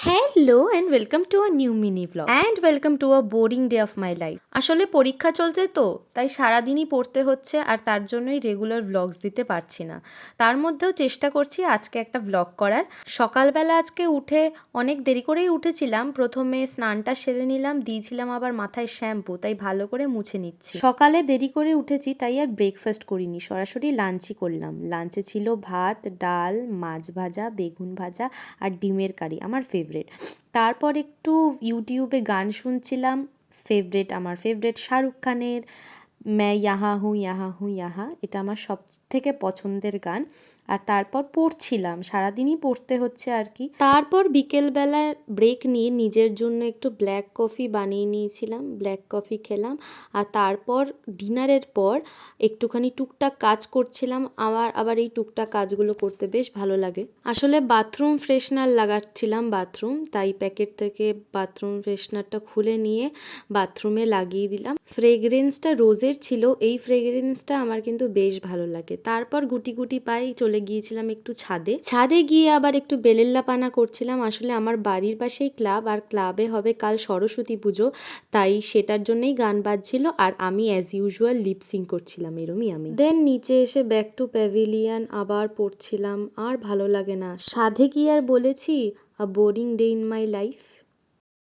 Hello and welcome to a new mini vlog and welcome to a boring day of my life. আসলে পরীক্ষা চলছে তো, তাই সারাদিনই পড়তে হচ্ছে আর তার জন্যই রেগুলার ভ্লগস দিতে পারছি না। তার মধ্যেও চেষ্টা করছি আজকে একটা ভ্লগ করার। সকালবেলা আজকে উঠে অনেক দেরি করেই উঠেছিলাম। প্রথমে স্নানটা সেরে নিলাম, দিয়েছিলাম আবার মাথায় শ্যাম্পু, তাই ভালো করে মুছে নিচ্ছি। সকালে দেরি করে উঠেছি তাই আর ব্রেকফাস্ট করিনি, সরাসরি লাঞ্চই করলাম। লাঞ্চে ছিল ভাত, ডাল, মাছ ভাজা, বেগুন ভাজা আর ডিমের কারি, আমার ফেভারিট। তারপর একটু ইউটিউবে গান শুনছিলাম। আমার ফেভারিট শাহরুখ খানের मैं यहाँ हूँ यहाँ हूँ यहाँ, এটা আমার সব থেকে পছন্দের গান। আর তারপর পড়ছিলাম, সারাদিনই পড়তে হচ্ছে আর কি। তারপর বিকেলবেলা ব্রেক নিয়ে নিজের জন্য একটু ব্ল্যাক কফি বানিয়ে নিয়েছিলাম, ব্ল্যাক কফি খেলাম। আর তারপর ডিনারের পর একটুখানি টুকটাক কাজ করছিলাম। আবার এই টুকটাক কাজগুলো করতে বেশ ভালো লাগে। আসলে বাথরুম ফ্রেশনার লাগাচ্ছিলাম, তাই প্যাকেট থেকে বাথরুম ফ্রেশনারটা খুলে নিয়ে বাথরুমে লাগিয়ে দিলাম। ফ্রেগরেন্সটা রোজের ছিল, এই ফ্রেগরেন্সটা আমার কিন্তু বেশ ভালো লাগে। তারপর গুটি গুটি পাই চলে গিয়েছিলাম একটু ছাদে গিয়ে আবার একটু বেলেল্লাপানা করছিলাম। আসলে আমার বাড়ির পাশেই ক্লাব, আর ক্লাবে হবে কাল সরস্বতী পুজো, তাই সেটার জন্যই গান বাজছিল আর আমি অ্যাজ ইউজুয়াল লিপসিং করছিলাম এরমই আমি। দেন নিচে এসে ব্যাক টু প্যাভিলিয়ন আবার পড়ছিলাম, আর ভালো লাগে না। সাধে কি আর বলেছি, a boring day in my life.